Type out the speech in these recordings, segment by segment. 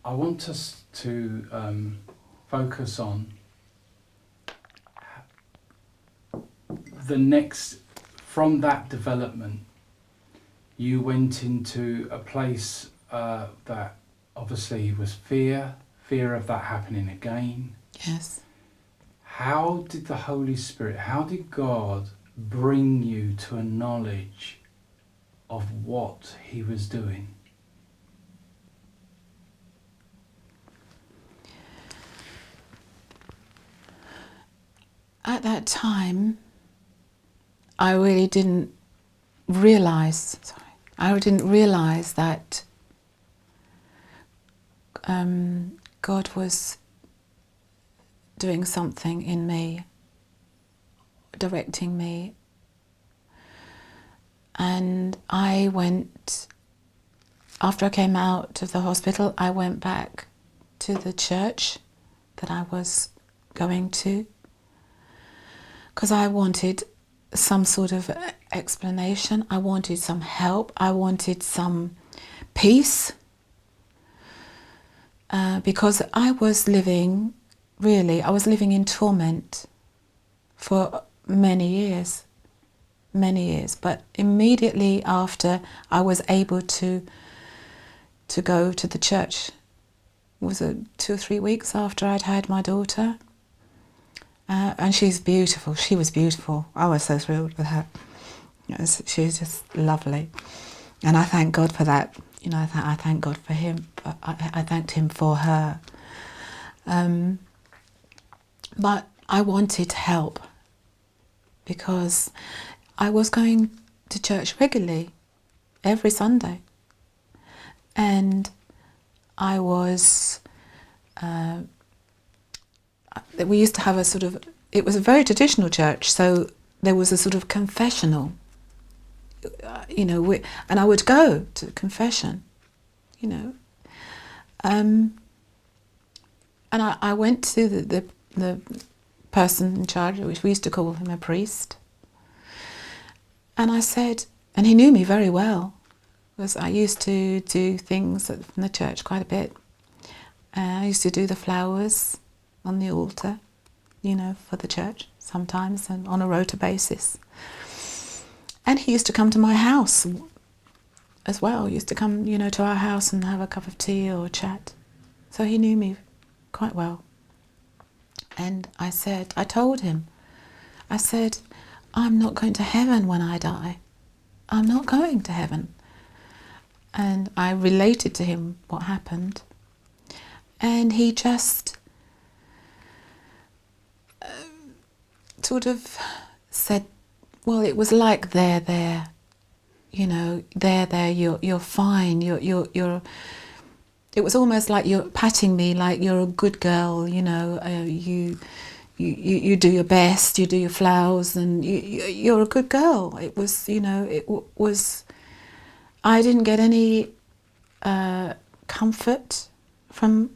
I want us to focus on the next, from that development, you went into a place that obviously was fear of that happening again. Yes. How did the Holy Spirit, how did God bring you to a knowledge of what He was doing? At that time, I really didn't realize that God was doing something in me, directing me. And I went, after I came out of the hospital, I went back to the church that I was going to, because I wanted some sort of explanation. I wanted some help. I wanted some peace. Because I was living in torment for many years. But immediately after I was able to go to the church, it was 2 or 3 weeks after I'd had my daughter. And she's beautiful. She was beautiful. I was so thrilled with her. She was just lovely. And I thank God for that. You know, I thank God for him. I thanked him for her. But I wanted help because I was going to church regularly, every Sunday. And I was... we used to have a sort of... It was a very traditional church, so there was a sort of confessional. And I would go to confession, and I went to the person in charge, which we used to call him a priest, and I said, and he knew me very well, because I used to do things in the church quite a bit. I used to do the flowers on the altar, for the church sometimes, and on a rota basis. And he used to come to my house as well. He used to come, to our house and have a cup of tea or chat. So he knew me quite well. And I told him, I'm not going to heaven when I die. I'm not going to heaven. And I related to him what happened. And he just sort of said, well, it was like there, you're fine, you're. It was almost like you're patting me, like you're a good girl, you do your best, you do your flowers, and you're a good girl. It was, it was. I didn't get any comfort from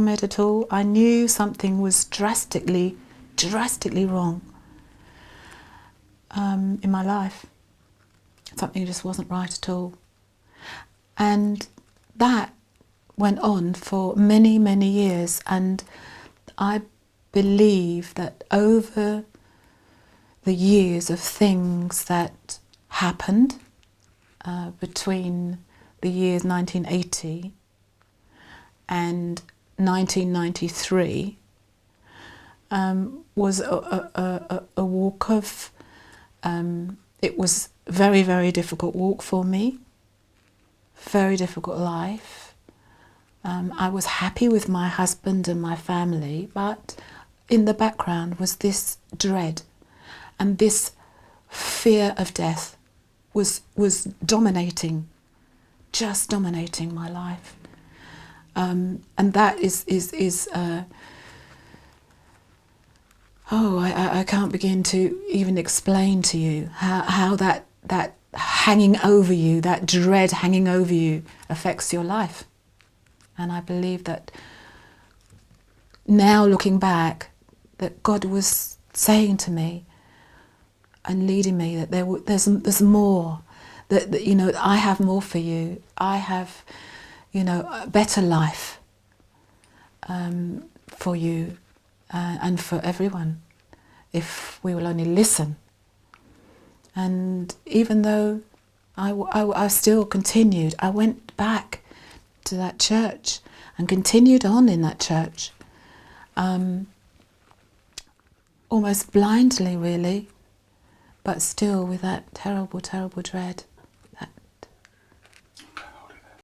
it at all. I knew something was drastically wrong. In my life. Something just wasn't right at all. And that went on for many, many years. And I believe that over the years of things that happened between the years 1980 and 1993 was a walk of... it was a very, very difficult walk for me, very difficult life. I was happy with my husband and my family, but in the background was this dread, and this fear of death was dominating, just dominating my life. And that is I can't begin to even explain to you how that hanging over you, that dread hanging over you, affects your life. And I believe that now, looking back, that God was saying to me and leading me that there's more, that I have more for you. I have, a better life for you and for everyone if we will only listen. And even though I still continued, I went back to that church and continued on in that church, almost blindly really, but still with that terrible, terrible dread.